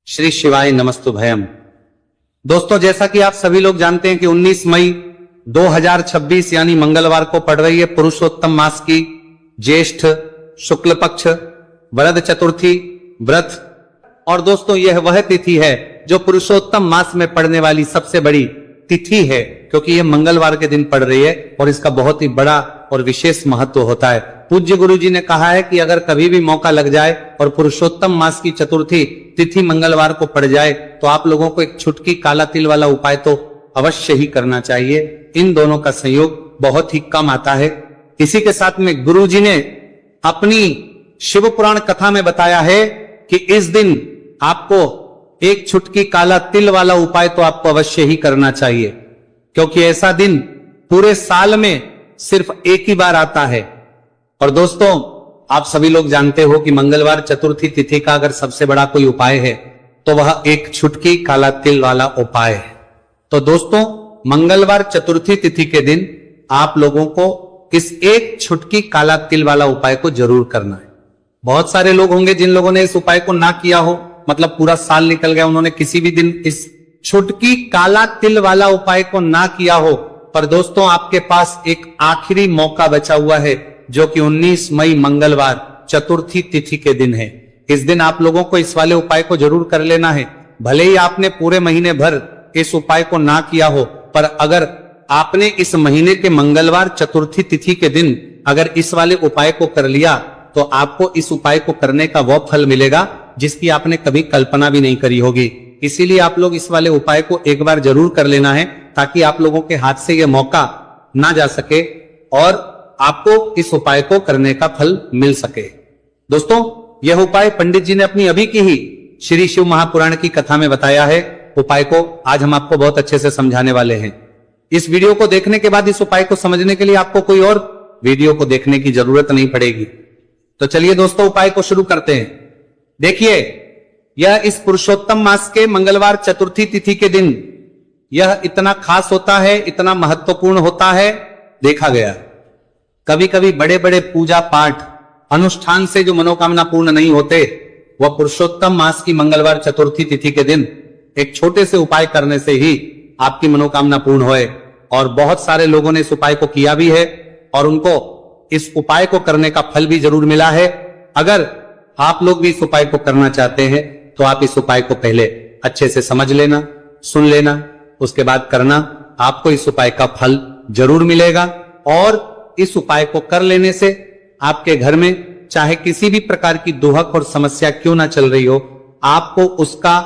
श्री शिवाय नमस्तुभयम। दोस्तों, जैसा कि आप सभी लोग जानते हैं कि 19 मई 2026 यानी मंगलवार को पड़ रही है पुरुषोत्तम मास की ज्येष्ठ शुक्ल पक्ष वरद चतुर्थी व्रत। और दोस्तों, यह वह तिथि है जो पुरुषोत्तम मास में पड़ने वाली सबसे बड़ी तिथि है, क्योंकि यह मंगलवार के दिन पड़ रही है और इसका बहुत ही बड़ा और विशेष महत्व होता है। पूज्य गुरु जी ने कहा है कि अगर कभी भी मौका लग जाए और पुरुषोत्तम मास की चतुर्थी तिथि मंगलवार को पड़ जाए तो आप लोगों को एक छुटकी काला तिल वाला उपाय तो अवश्य ही करना चाहिए। इन दोनों का संयोग बहुत ही कम आता है। इसी के साथ में गुरु जी ने अपनी शिव पुराण कथा में बताया है कि इस दिन आपको एक छुटकी काला तिल वाला उपाय तो आपको अवश्य ही करना चाहिए, क्योंकि ऐसा दिन पूरे साल में सिर्फ एक ही बार आता है। और दोस्तों, आप सभी लोग जानते हो कि मंगलवार चतुर्थी तिथि का अगर सबसे बड़ा कोई उपाय है तो वह एक छुटकी काला तिल वाला उपाय है। तो दोस्तों, मंगलवार चतुर्थी तिथि के दिन आप लोगों को इस एक छुटकी काला तिल वाला उपाय को जरूर करना है। बहुत सारे लोग होंगे जिन लोगों ने इस उपाय को ना किया हो, मतलब पूरा साल निकल गया, उन्होंने किसी भी दिन इस छुटकी काला तिल वाला उपाय को ना किया हो। पर दोस्तों, आपके पास एक आखिरी मौका बचा हुआ है, जो कि 19 मई मंगलवार चतुर्थी तिथि के दिन है। इस दिन आप लोगों को इस वाले उपाय को जरूर कर लेना है। भले ही आपने पूरे महीने भर इस उपाय को ना किया हो, पर अगर आपने इस महीने के मंगलवार चतुर्थी तिथि के दिन अगर इस वाले उपाय को कर लिया तो आपको इस उपाय को करने का वह फल मिलेगा जिसकी आपने कभी कल्पना भी नहीं करी होगी। इसीलिए आप लोग इस वाले उपाय को एक बार जरूर कर लेना है, ताकि आप लोगों के हाथ से यह मौका ना जा सके और आपको इस उपाय को करने का फल मिल सके। दोस्तों, यह उपाय पंडित जी ने अपनी अभी की ही श्री शिव महापुराण की कथा में बताया है। उपाय को आज हम आपको बहुत अच्छे से समझाने वाले हैं। इस वीडियो को देखने के बाद इस उपाय को समझने के लिए आपको कोई और वीडियो को देखने की जरूरत नहीं पड़ेगी। तो चलिए दोस्तों, उपाय को शुरू करते हैं। देखिए, यह इस पुरुषोत्तम मास के मंगलवार चतुर्थी तिथि के दिन यह इतना खास होता है, इतना महत्वपूर्ण होता है। देखा गया कभी कभी बड़े बड़े पूजा पाठ अनुष्ठान से जो मनोकामना पूर्ण नहीं होते, वह पुरुषोत्तम मास की मंगलवार चतुर्थी तिथि के दिन एक छोटे से उपाय करने से ही आपकी मनोकामना पूर्ण होए। और बहुत सारे लोगों ने इस उपाय को किया भी है और उनको इस उपाय को करने का फल भी जरूर मिला है। अगर आप लोग भी इस उपाय को करना चाहते हैं तो आप इस उपाय को पहले अच्छे से समझ लेना, सुन लेना, उसके बाद करना। आपको इस उपाय का फल जरूर मिलेगा और इस उपाय को कर लेने से आपके घर में चाहे किसी भी प्रकार की दुहक और समस्या क्यों ना चल रही हो, आपको उसका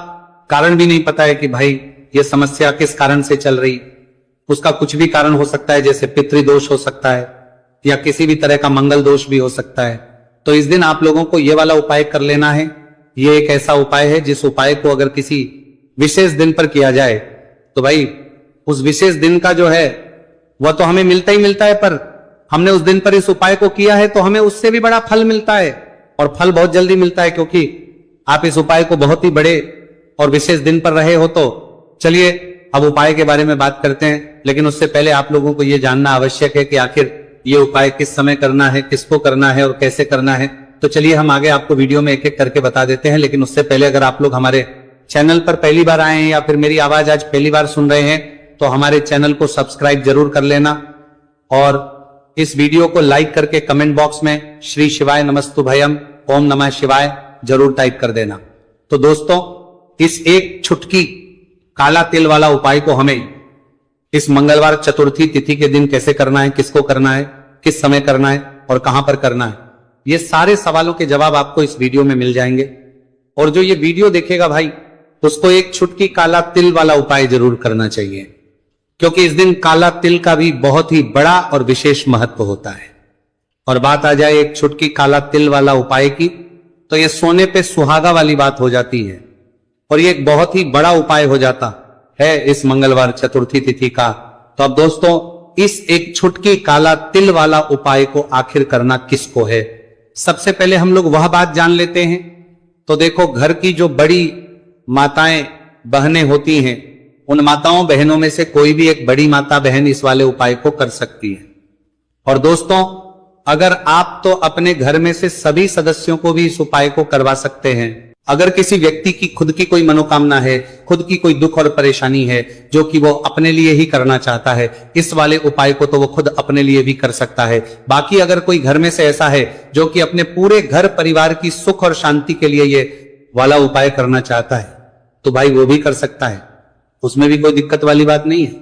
कारण भी नहीं पता है कि भाई ये समस्या किस कारण से चल रही, उसका कुछ भी कारण हो सकता है, जैसे पितृदोष हो सकता है या किसी भी तरह का मंगल दोष भी हो सकता है। तो इस दिन आप लोगों को ये वाला उपाय कर लेना है। ये एक ऐसा उपाय है जिस उपाय को अगर किसी विशेष दिन पर किया जाए तो भाई उस विशेष दिन का जो है वह तो हमें मिलता ही मिलता है, पर हमने उस दिन पर इस उपाय को किया है तो हमें उससे भी बड़ा फल मिलता है, और फल बहुत जल्दी मिलता है, क्योंकि आप इस उपाय को बहुत ही बड़े और विशेष दिन पर रहे हो। तो चलिए अब उपाय के बारे में बात करते हैं, लेकिन उससे पहले आप लोगों को यह जानना आवश्यक है कि आखिर ये उपाय किस समय करना है, किसको करना है और कैसे करना है। तो चलिए हम आगे आपको वीडियो में एक एक करके बता देते हैं। लेकिन उससे पहले अगर आप लोग हमारे चैनल पर पहली बार आए हैं या फिर मेरी आवाज आज पहली बार सुन रहे हैं तो हमारे चैनल को सब्सक्राइब जरूर कर लेना और इस वीडियो को लाइक करके कमेंट बॉक्स में श्री शिवाय नमस्तुभयम ओम नमः शिवाय जरूर टाइप कर देना। तो दोस्तों, इस एक छुटकी काला तिल वाला उपाय को हमें इस मंगलवार चतुर्थी तिथि के दिन कैसे करना है, किसको करना है, किस समय करना है और कहां पर करना है, ये सारे सवालों के जवाब आपको इस वीडियो में मिल जाएंगे। और जो ये वीडियो देखेगा भाई, उसको एक छुटकी काला तिल वाला उपाय जरूर करना चाहिए, क्योंकि इस दिन काला तिल का भी बहुत ही बड़ा और विशेष महत्व होता है। और बात आ जाए एक छुटकी काला तिल वाला उपाय की, तो यह सोने पे सुहागा वाली बात हो जाती है और ये एक बहुत ही बड़ा उपाय हो जाता है इस मंगलवार चतुर्थी तिथि का। तो अब दोस्तों, इस एक छुटकी काला तिल वाला उपाय को आखिर करना किसको है, सबसे पहले हम लोग वह बात जान लेते हैं। तो देखो, घर की जो बड़ी माताएं बहनें होती हैं, उन माताओं बहनों में से कोई भी एक बड़ी माता बहन इस वाले उपाय को कर सकती है। और दोस्तों, अगर आप तो अपने घर में से सभी सदस्यों को भी इस उपाय को करवा सकते हैं। अगर किसी व्यक्ति की खुद की कोई मनोकामना है, खुद की कोई दुख और परेशानी है जो कि वो अपने लिए ही करना चाहता है, इस वाले उपाय को तो वो खुद अपने लिए भी कर सकता है। बाकी अगर कोई घर में से ऐसा है जो कि अपने पूरे घर परिवार की सुख और शांति के लिए ये वाला उपाय करना चाहता है, तो भाई वो भी कर सकता है, उसमें भी कोई दिक्कत वाली बात नहीं है।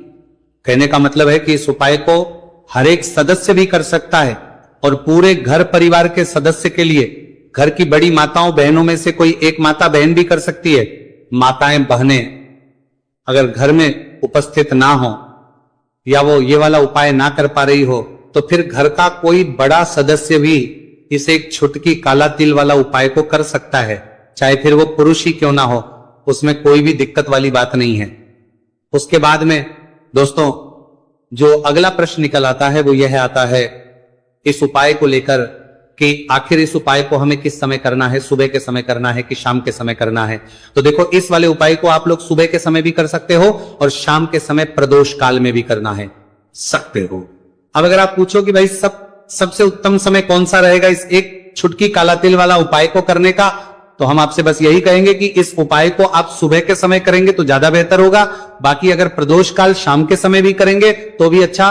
कहने का मतलब है कि इस उपाय को हर एक सदस्य भी कर सकता है और पूरे घर परिवार के सदस्य के लिए, घर की बड़ी माताओं बहनों में से कोई एक माता बहन भी कर सकती है। माताएं बहनें अगर घर में उपस्थित ना हो या वो ये वाला उपाय ना कर पा रही हो, तो फिर घर का कोई बड़ा सदस्य भी इस एक छुटकी काला तिल वाला उपाय को कर सकता है, चाहे फिर वो पुरुष ही क्यों ना हो, उसमें कोई भी दिक्कत वाली बात नहीं है। उसके बाद में दोस्तों जो अगला प्रश्न निकल आता है वो यह आता है इस उपाय को लेकर कि आखिर इस उपाय को हमें किस समय करना है, सुबह के समय करना है कि शाम के समय करना है। तो देखो, इस वाले उपाय को आप लोग सुबह के समय भी कर सकते हो और शाम के समय प्रदोष काल में भी करना है सकते हो। अब अगर आप पूछो कि भाई सबसे उत्तम समय कौन सा रहेगा इस एक छुटकी काला तिल वाला उपाय को करने का, तो हम आपसे बस यही कहेंगे कि इस उपाय को आप सुबह के समय करेंगे तो ज्यादा बेहतर होगा। बाकी अगर प्रदोष काल शाम के समय भी करेंगे तो भी अच्छा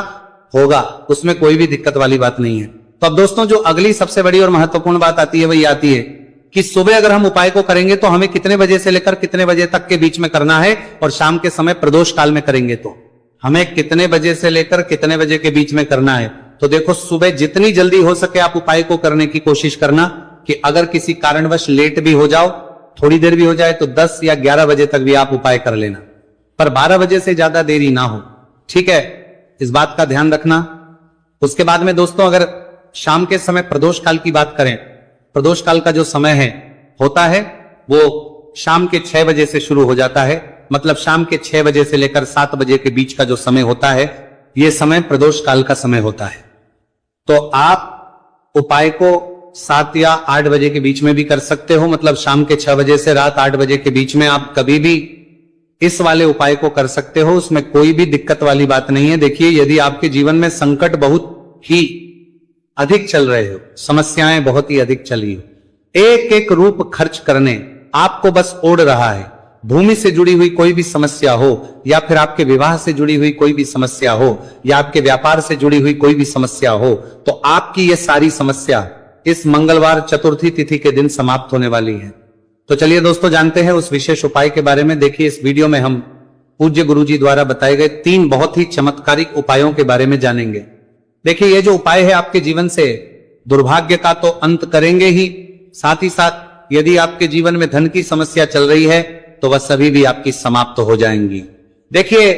होगा, उसमें कोई भी दिक्कत वाली बात नहीं है। तो अब दोस्तों जो अगली सबसे बड़ी और महत्वपूर्ण बात आती है वही आती है कि सुबह अगर हम उपाय को करेंगे तो हमें कितने बजे से लेकर कितने बजे तक के बीच में करना है, और शाम के समय प्रदोष काल में करेंगे तो हमें कितने बजे से लेकर कितने बजे के बीच में करना है। तो देखो, सुबह जितनी जल्दी हो सके आप उपाय को करने की कोशिश करना कि अगर किसी कारणवश लेट भी हो जाओ, थोड़ी देर भी हो जाए, तो 10 या 11 बजे तक भी आप उपाय कर लेना, पर 12 बजे से ज्यादा देरी ना हो, ठीक है, इस बात का ध्यान रखना। उसके बाद में दोस्तों अगर शाम के समय प्रदोष काल की बात करें, प्रदोष काल का जो समय है होता है वो शाम के 6 बजे से शुरू हो जाता है, मतलब शाम के 6 बजे से लेकर 7 बजे के बीच का जो समय होता है, यह समय प्रदोष काल का समय होता है। तो आप उपाय को 7 या 8 बजे के बीच में भी कर सकते हो, मतलब शाम के 6 बजे से रात 8 बजे के बीच में आप कभी भी इस वाले उपाय को कर सकते हो, उसमें कोई भी दिक्कत वाली बात नहीं है। देखिए, यदि आपके जीवन में संकट बहुत ही अधिक चल रहे हो, समस्याएं बहुत ही अधिक चली हो, एक एक रूप खर्च करने आपको बस ओढ़ रहा है, भूमि से जुड़ी हुई कोई भी समस्या हो, या फिर आपके विवाह से जुड़ी हुई कोई भी समस्या हो, या आपके व्यापार से जुड़ी हुई कोई भी समस्या हो, तो आपकी ये सारी समस्या इस मंगलवार चतुर्थी तिथि के दिन समाप्त होने वाली है। तो चलिए दोस्तों जानते हैं उस विशेष उपाय के बारे में। देखिए, इस वीडियो में हम पूज्य गुरुजी द्वारा बताए गए 3 बहुत ही चमत्कारिक उपायों के बारे में जानेंगे। देखिए, ये जो उपाय है आपके जीवन से दुर्भाग्य का तो अंत करेंगे ही, साथ ही साथ यदि आपके जीवन में धन की समस्या चल रही है तो वह सभी भी आपकी समाप्त हो जाएंगी। देखिए,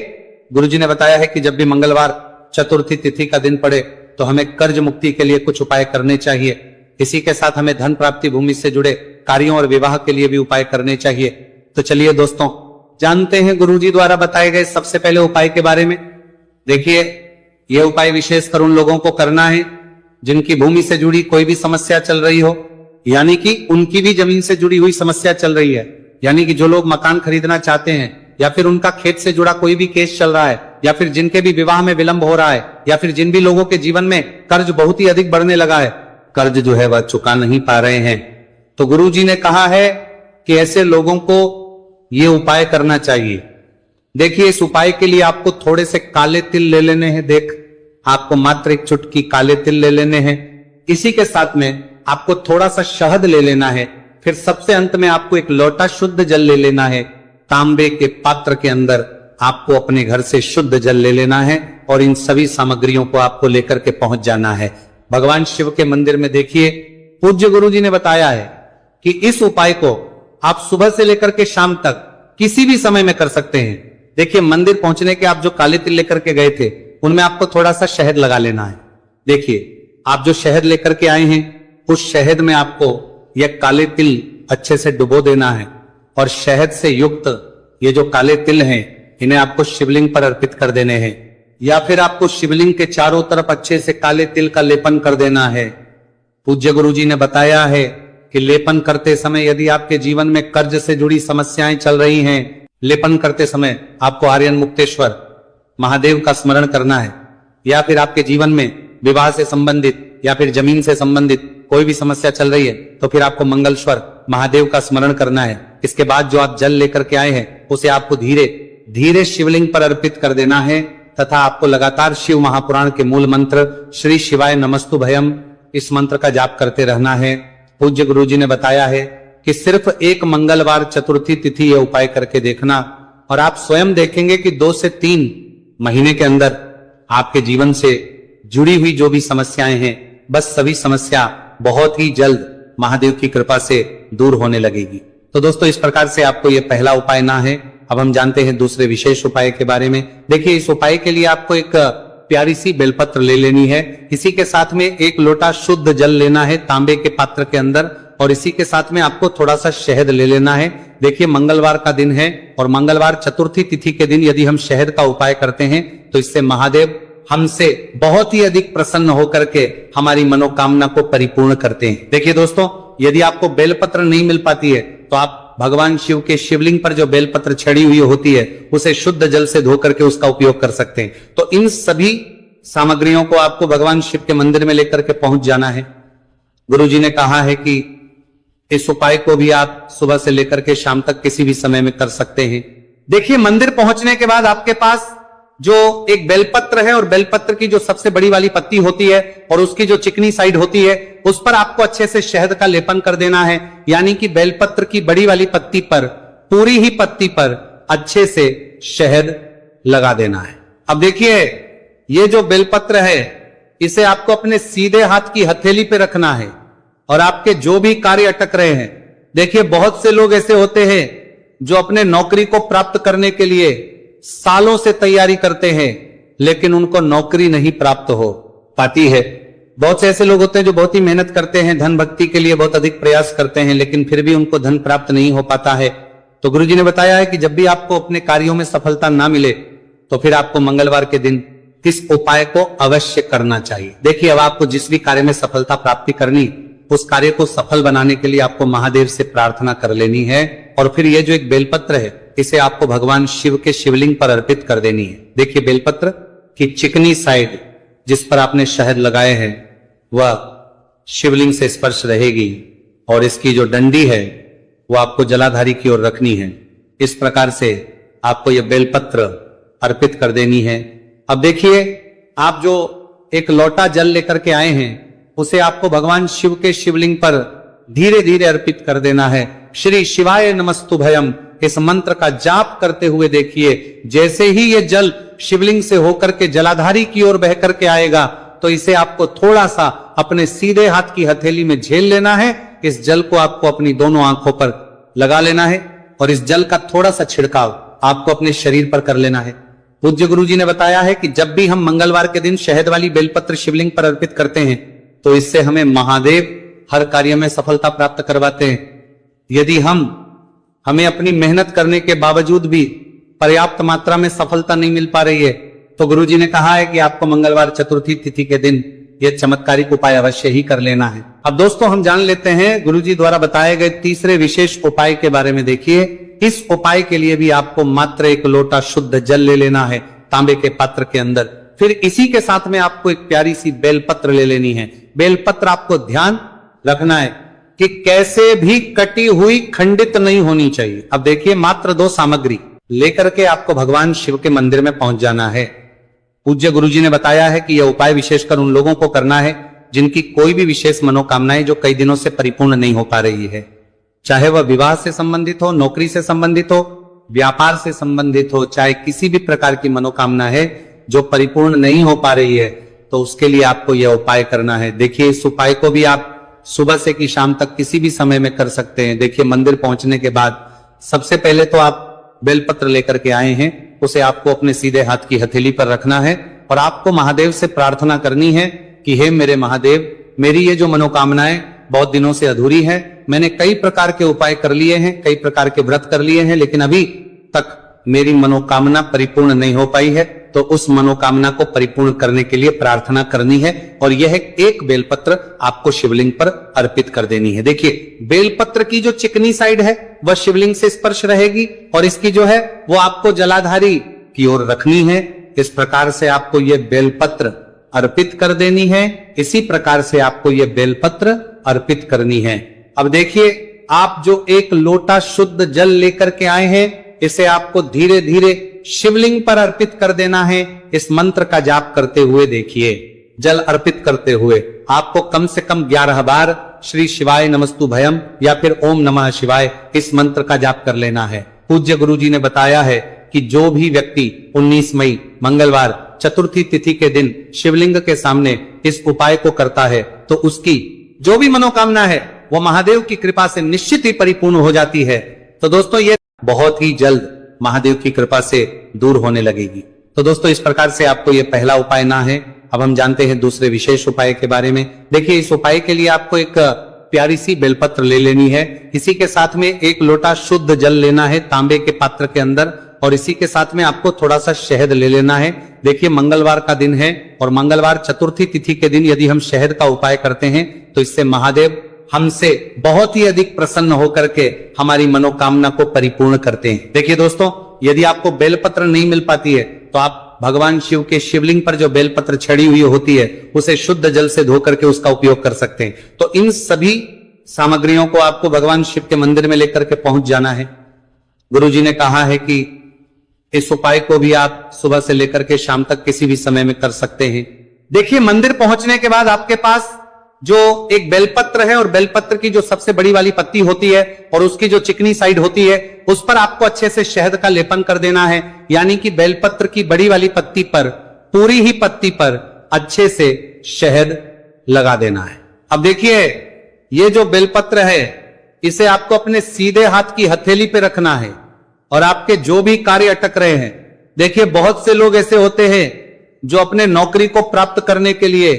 गुरुजी ने बताया है कि जब भी मंगलवार चतुर्थी तिथि का दिन पड़े तो हमें कर्ज मुक्ति के लिए कुछ उपाय करने चाहिए। इसी के साथ हमें धन प्राप्ति, भूमि से जुड़े कार्यों और विवाह के लिए भी उपाय करने चाहिए। तो चलिए दोस्तों जानते हैं गुरुजी द्वारा बताए गए सबसे पहले उपाय के बारे में। देखिए, यह उपाय विशेषकर उन लोगों को करना है जिनकी भूमि से जुड़ी कोई भी समस्या चल रही हो, यानी कि उनकी भी जमीन से जुड़ी हुई समस्या चल रही है, यानी कि जो लोग मकान खरीदना चाहते हैं, या फिर उनका खेत से जुड़ा कोई भी केस चल रहा है, या फिर जिनके भी विवाह में विलंब हो रहा है, या फिर जिन भी लोगों के जीवन में कर्ज बहुत ही अधिक बढ़ने लगा है, कर्ज जो है वह चुका नहीं पा रहे हैं, तो गुरुजी ने कहा है कि ऐसे लोगों को यह उपाय करना चाहिए। देखिए, इस उपाय के लिए आपको थोड़े से काले तिल ले लेने हैं। देख, आपको मात्र एक चुटकी काले तिल ले लेने हैं। इसी के साथ में आपको थोड़ा सा शहद ले लेना है। फिर सबसे अंत में आपको एक लोटा शुद्ध जल ले लेना है। तांबे के पात्र के अंदर आपको अपने घर से शुद्ध जल ले लेना है और इन सभी सामग्रियों को आपको लेकर के पहुंच जाना है भगवान शिव के मंदिर में। देखिए, पूज्य गुरुजी ने बताया है कि इस उपाय को आप सुबह से लेकर के शाम तक किसी भी समय में कर सकते हैं। देखिए, मंदिर पहुंचने के आप जो काले तिल लेकर के गए थे उनमें आपको थोड़ा सा शहद लगा लेना है। देखिए, आप जो शहद लेकर के आए हैं उस शहद में आपको यह काले तिल अच्छे से डुबो देना है और शहद से युक्त ये जो काले तिल हैं इन्हें आपको शिवलिंग पर अर्पित कर देने हैं, या फिर आपको शिवलिंग के चारों तरफ अच्छे से काले तिल का लेपन कर देना है। पूज्य गुरुजी ने बताया है कि लेपन करते समय यदि आपके जीवन में कर्ज से जुड़ी समस्याएं चल रही हैं, लेपन करते समय आपको आर्यन मुक्तेश्वर महादेव का स्मरण करना है, या फिर आपके जीवन में विवाह से संबंधित या फिर जमीन से संबंधित कोई भी समस्या चल रही है तो फिर आपको मंगलेश्वर महादेव का स्मरण करना है। इसके बाद जो आप जल लेकर के आए हैं उसे आपको धीरे धीरे शिवलिंग पर अर्पित कर देना है तथा आपको लगातार शिव महापुराण के मूल मंत्र श्री शिवाय नमस्तु भयम इस मंत्र का जाप करते रहना है। पूज्य गुरुजी ने बताया है कि सिर्फ एक मंगलवार चतुर्थी तिथि यह उपाय करके देखना और आप स्वयं देखेंगे कि 2 से 3 महीने के अंदर आपके जीवन से जुड़ी हुई जो भी समस्याएं हैं बस सभी समस्या बहुत ही जल्द महादेव की कृपा से दूर होने लगेगी। तो दोस्तों इस प्रकार से आपको यह पहला उपाय ना है। अब हम जानते हैं दूसरे विशेष उपाय के बारे में। देखिए इस उपाय के लिए आपको एक प्यारी सी बेलपत्र ले लेनी है। इसी के साथ में 1 लोटा शुद्ध जल लेना है तांबे के पात्र के अंदर और इसी के साथ में आपको थोड़ा सा शहद ले लेना है। देखिए मंगलवार का दिन है और मंगलवार चतुर्थी तिथि के दिन यदि हम शहद का उपाय करते हैं तो इससे महादेव हमसे बहुत ही अधिक प्रसन्न होकर के हमारी मनोकामना को परिपूर्ण करते हैं। देखिए दोस्तों यदि आपको बेलपत्र नहीं मिल पाती है तो आप भगवान शिव के शिवलिंग पर जो बेलपत्र छड़ी हुई होती है उसे शुद्ध जल से धो करके उसका उपयोग कर सकते हैं। तो इन सभी सामग्रियों को आपको भगवान शिव के मंदिर में लेकर के पहुंच जाना है। गुरुजी ने कहा है कि इस उपाय को भी आप सुबह से लेकर के शाम तक किसी भी समय में कर सकते हैं। देखिए मंदिर पहुंचने के बाद आपके पास जो एक बेलपत्र है और बेलपत्र की जो सबसे बड़ी वाली पत्ती होती है और उसकी जो चिकनी साइड होती है उस पर आपको अच्छे से शहद का लेपन कर देना है। यानी कि बेलपत्र की बड़ी वाली पत्ती पर पूरी ही पत्ती पर अच्छे से शहद लगा देना है। अब देखिए ये जो बेलपत्र है इसे आपको अपने सीधे हाथ की हथेली पे रखना है और आपके जो भी कार्य अटक रहे हैं। देखिए बहुत से लोग ऐसे होते हैं जो अपने नौकरी को प्राप्त करने के लिए सालों से तैयारी करते हैं लेकिन उनको नौकरी नहीं प्राप्त हो पाती है। बहुत से ऐसे लोग होते हैं जो बहुत ही मेहनत करते हैं, धन भक्ति के लिए बहुत अधिक प्रयास करते हैं लेकिन फिर भी उनको धन प्राप्त नहीं हो पाता है। तो गुरुजी ने बताया है कि जब भी आपको अपने कार्यों में सफलता ना मिले तो फिर आपको मंगलवार के दिन इस उपाय को अवश्य करना चाहिए। देखिए अब आपको जिस भी कार्य में सफलता प्राप्ति करनी उस कार्य को सफल बनाने के लिए आपको महादेव से प्रार्थना कर लेनी है और फिर ये जो एक बेलपत्र है इसे आपको भगवान शिव के शिवलिंग पर अर्पित कर देनी है। देखिए बेलपत्र की चिकनी साइड जिस पर आपने शहद लगाए हैं वह शिवलिंग से स्पर्श रहेगी और इसकी जो डंडी है वो आपको जलाधारी की ओर रखनी है। इस प्रकार से आपको यह बेलपत्र अर्पित कर देनी है। अब देखिए आप जो एक लोटा जल लेकर के आए हैं उसे आपको भगवान शिव के शिवलिंग पर धीरे धीरे अर्पित कर देना है। श्री शिवाय नमस्तु भयम इस मंत्र का जाप करते हुए देखिए जैसे ही ये जल शिवलिंग से होकर के जलाधारी की ओर बह करके आएगा तो इसे आपको थोड़ा सा अपने सीधे हाथ की हथेली में झेल लेना है। इस जल को आपको अपनी दोनों आंखों पर लगा लेना है और इस जल का थोड़ा सा छिड़काव आपको अपने शरीर पर कर लेना है। पूज्य गुरुजी ने बताया है कि जब भी हम मंगलवार के दिन शहद वाली बेलपत्र शिवलिंग पर अर्पित करते हैं तो इससे हमें महादेव हर कार्य में सफलता प्राप्त करवाते हैं। यदि हमें अपनी मेहनत करने के बावजूद भी पर्याप्त मात्रा में सफलता नहीं मिल पा रही है तो गुरुजी ने कहा है कि आपको मंगलवार चतुर्थी तिथि के दिन यह चमत्कारिक उपाय अवश्य ही कर लेना है। अब दोस्तों हम जान लेते हैं गुरुजी द्वारा बताए गए तीसरे विशेष उपाय के बारे में। देखिए इस उपाय के लिए भी आपको मात्र 1 लोटा शुद्ध जल ले लेना है तांबे के पात्र के अंदर। फिर इसी के साथ में आपको एक प्यारी सी बेलपत्र ले लेनी है। बेलपत्र आपको ध्यान रखना है कि कैसे भी कटी हुई खंडित नहीं होनी चाहिए। अब देखिए मात्र 2 सामग्री लेकर के आपको भगवान शिव के मंदिर में पहुंच जाना है। पूज्य गुरुजी ने बताया है कि यह उपाय विशेषकर उन लोगों को करना है जिनकी कोई भी विशेष मनोकामनाएं जो कई दिनों से परिपूर्ण नहीं हो पा रही है, चाहे वह विवाह से संबंधित हो, नौकरी से संबंधित हो, व्यापार से संबंधित हो, चाहे किसी भी प्रकार की मनोकामना है जो परिपूर्ण नहीं हो पा रही है तो उसके लिए आपको यह उपाय करना है। देखिए इस उपाय को भी आप सुबह से कि शाम तक किसी भी समय में कर सकते हैं। देखिए मंदिर पहुंचने के बाद सबसे पहले तो आप बेलपत्र लेकर के आए हैं उसे आपको अपने सीधे हाथ की हथेली पर रखना है और आपको महादेव से प्रार्थना करनी है कि हे मेरे महादेव, मेरी ये जो मनोकामनाएं बहुत दिनों से अधूरी है, मैंने कई प्रकार के उपाय कर लिए हैं, कई प्रकार के व्रत कर लिए हैं लेकिन अभी तक मेरी मनोकामना परिपूर्ण नहीं हो पाई है, तो उस मनोकामना को परिपूर्ण करने के लिए प्रार्थना करनी है और यह एक बेलपत्र आपको शिवलिंग पर अर्पित कर देनी है। देखिए बेलपत्र की जो चिकनी साइड है वह शिवलिंग से स्पर्श रहेगी और इसकी जो है वो आपको जलाधारी की ओर रखनी है। इस प्रकार से आपको यह बेलपत्र अर्पित कर देनी है। इसी प्रकार से आपको यह बेलपत्र अर्पित करनी है। अब देखिए आप जो एक लोटा शुद्ध जल लेकर के आए हैं, इसे आपको धीरे धीरे शिवलिंग पर अर्पित कर देना है। इस मंत्र का जाप करते हुए देखिए, जल अर्पित करते हुए आपको कम से कम 11 बार श्री शिवाय नमस्तु भयम या फिर ओम नमः शिवाय इस मंत्र का जाप कर लेना है। पूज्य गुरुजी ने बताया है कि जो भी व्यक्ति 19 मई मंगलवार चतुर्थी तिथि के दिन शिवलिंग के सामने इस उपाय को करता है तो उसकी जो भी मनोकामना है वो महादेव की कृपा से निश्चित ही परिपूर्ण हो जाती है। तो दोस्तों ये बहुत ही जल्द महादेव की कृपा से दूर होने लगेगी। तो दोस्तों इस प्रकार से आपको ये पहला उपाय ना है। अब हम जानते हैं दूसरे विशेष उपाय के बारे में। देखिए इस उपाय के लिए आपको एक प्यारी सी बेलपत्र ले लेनी है। इसी के साथ में एक लोटा शुद्ध जल लेना है तांबे के पात्र के अंदर, और इसी के साथ में आपको थोड़ा सा शहद ले लेना है। देखिए मंगलवार का दिन है और मंगलवार चतुर्थी तिथि के दिन यदि हम शहद का उपाय करते हैं तो इससे महादेव हमसे बहुत ही अधिक प्रसन्न होकर के हमारी मनोकामना को परिपूर्ण करते हैं। देखिए दोस्तों, यदि आपको बेलपत्र नहीं मिल पाती है तो आप भगवान शिव के शिवलिंग पर जो बेलपत्र छड़ी हुई होती है उसे शुद्ध जल से धो करके उसका उपयोग कर सकते हैं। तो इन सभी सामग्रियों को आपको भगवान शिव के मंदिर में लेकर के पहुंच जाना है। गुरुजी ने कहा है कि इस उपाय को भी आप सुबह से लेकर के शाम तक किसी भी समय में कर सकते हैं। देखिए मंदिर पहुंचने के बाद आपके पास जो एक बेलपत्र है और बेलपत्र की जो सबसे बड़ी वाली पत्ती होती है और उसकी जो चिकनी साइड होती है उस पर आपको अच्छे से शहद का लेपन कर देना है। यानी कि बेलपत्र की बड़ी वाली पत्ती पर, पूरी ही पत्ती पर अच्छे से शहद लगा देना है। अब देखिए ये जो बेलपत्र है इसे आपको अपने सीधे हाथ की हथेली पे रखना है और आपके जो भी कार्य अटक रहे हैं। देखिए बहुत से लोग ऐसे होते हैं जो अपने नौकरी को प्राप्त करने के लिए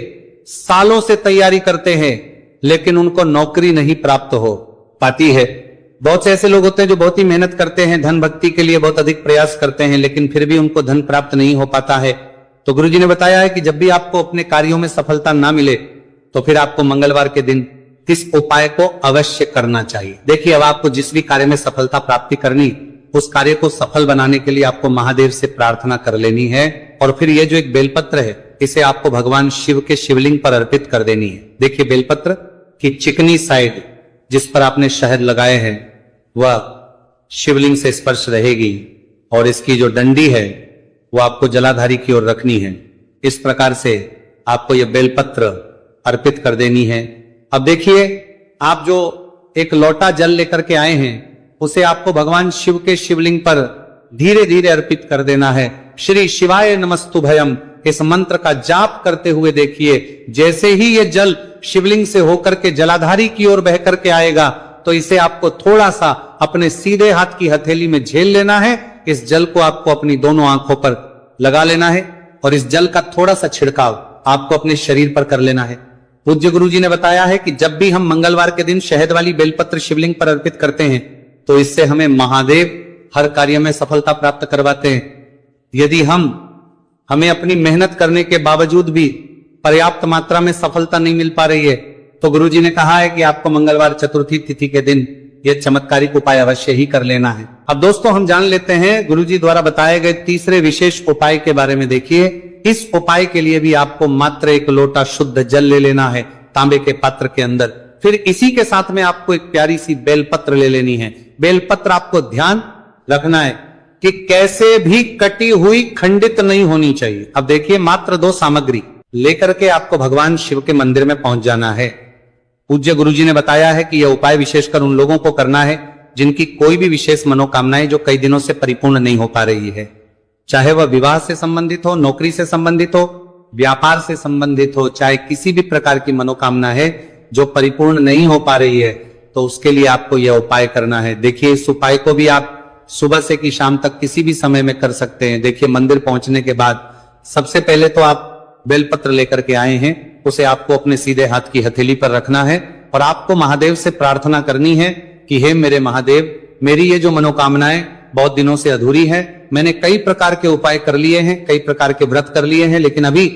सालों से तैयारी करते हैं लेकिन उनको नौकरी नहीं प्राप्त हो पाती है। बहुत से ऐसे लोग होते हैं जो बहुत ही मेहनत करते हैं, धन भक्ति के लिए बहुत अधिक प्रयास करते हैं लेकिन फिर भी उनको धन प्राप्त नहीं हो पाता है। तो गुरुजी ने बताया है कि जब भी आपको अपने कार्यों में सफलता ना मिले तो फिर आपको मंगलवार के दिन इस उपाय को अवश्य करना चाहिए। देखिए अब आपको जिस भी कार्य में सफलता प्राप्ति करनी, उस कार्य को सफल बनाने के लिए आपको महादेव से प्रार्थना कर लेनी है और फिर ये जो एक बेलपत्र है इसे आपको भगवान शिव के शिवलिंग पर अर्पित कर देनी है। देखिए बेलपत्र की चिकनी साइड जिस पर आपने शहद लगाए हैं वह शिवलिंग से स्पर्श रहेगी और इसकी जो डंडी है वो आपको जलाधारी की ओर रखनी है। इस प्रकार से आपको यह बेलपत्र अर्पित कर देनी है। अब देखिए आप जो एक लोटा जल लेकर के आए हैं उसे आपको भगवान शिव के शिवलिंग पर धीरे धीरे अर्पित कर देना है। श्री शिवाय नमस्तु भयम इस मंत्र का जाप करते हुए देखिए जैसे ही ये जल शिवलिंग से होकर के जलाधारी की ओर बह करके आएगा तो इसे आपको थोड़ा सा अपने सीधे हाथ की हथेली में झेल लेना है। इस जल को आपको अपनी दोनों आंखों पर लगा लेना है और इस जल का थोड़ा सा छिड़काव आपको अपने शरीर पर कर लेना है। पूज्य गुरुजी ने बताया है कि जब भी हम मंगलवार के दिन शहद वाली बेलपत्र शिवलिंग पर अर्पित करते हैं तो इससे हमें महादेव हर कार्य में सफलता प्राप्त करवाते हैं। यदि हमें अपनी मेहनत करने के बावजूद भी पर्याप्त मात्रा में सफलता नहीं मिल पा रही है तो गुरुजी ने कहा है कि आपको मंगलवार चतुर्थी तिथि के दिन यह चमत्कारिक उपाय अवश्य ही कर लेना है। अब दोस्तों हम जान लेते हैं गुरुजी द्वारा बताए गए तीसरे विशेष उपाय के बारे में। देखिए इस उपाय के लिए भी आपको मात्र एक लोटा शुद्ध जल ले लेना है तांबे के पात्र के अंदर। फिर इसी के साथ में आपको एक प्यारी सी बेलपत्र ले लेनी है। बेलपत्र आपको ध्यान रखना है कि कैसे भी कटी हुई खंडित नहीं होनी चाहिए। अब देखिए मात्र 2 सामग्री लेकर के आपको भगवान शिव के मंदिर में पहुंच जाना है। पूज्य गुरुजी ने बताया है कि यह उपाय विशेषकर उन लोगों को करना है जिनकी कोई भी विशेष मनोकामनाएं जो कई दिनों से परिपूर्ण नहीं हो पा रही है, चाहे वह विवाह से संबंधित हो, नौकरी से संबंधित हो, व्यापार से संबंधित हो, चाहे किसी भी प्रकार की मनोकामना है जो परिपूर्ण नहीं हो पा रही है तो उसके लिए आपको यह उपाय करना है। देखिए इस उपाय को भी आप सुबह से कि शाम तक किसी भी समय में कर सकते हैं। देखिए मंदिर पहुंचने के बाद सबसे पहले तो आप बेलपत्र लेकर के आए हैं, उसे आपको अपने सीधे हाथ की हथेली पर रखना है और आपको महादेव से प्रार्थना करनी है कि हे मेरे महादेव, मेरी ये जो मनोकामनाएं बहुत दिनों से अधूरी है, मैंने कई प्रकार के उपाय कर लिए हैं, कई प्रकार के व्रत कर लिए हैं लेकिन अभी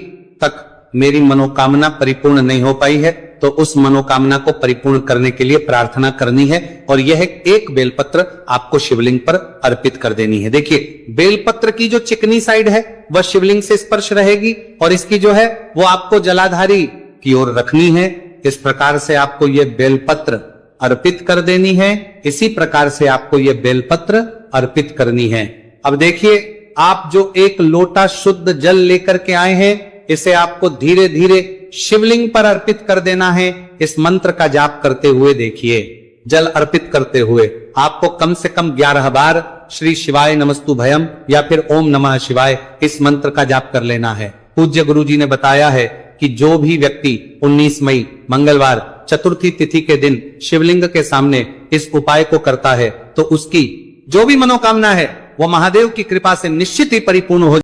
तक मेरी मनोकामना परिपूर्ण नहीं हो पाई है, तो उस मनोकामना को परिपूर्ण करने के लिए प्रार्थना करनी है और यह एक बेलपत्र आपको शिवलिंग पर अर्पित कर देनी है। देखिए बेलपत्र की जो चिकनी साइड है वह शिवलिंग से स्पर्श रहेगी और इसकी जो है वो आपको जलाधारी की ओर रखनी है। इस प्रकार से आपको यह बेलपत्र अर्पित कर देनी है। इसी प्रकार से आपको ये बेलपत्र अर्पित करनी है। अब देखिए, आप जो एक लोटा शुद्ध जल लेकर के आए हैं, इसे आपको धीरे धीरे शिवलिंग पर अर्पित कर देना है। इस मंत्र का जाप करते हुए देखिए, जल अर्पित करते हुए आपको कम से कम 11 बार श्री शिवाय नमस्तु भयम या फिर ओम नमः शिवाय इस मंत्र का जाप कर लेना है। पूज्य गुरु जी ने बताया है कि जो भी व्यक्ति 19 मई मंगलवार चतुर्थी तिथि के दिन शिवलिंग के सामने इस उपाय को करता है, तो उसकी जो भी मनोकामना है वो महादेव की कृपा से निश्चित ही परिपूर्ण हो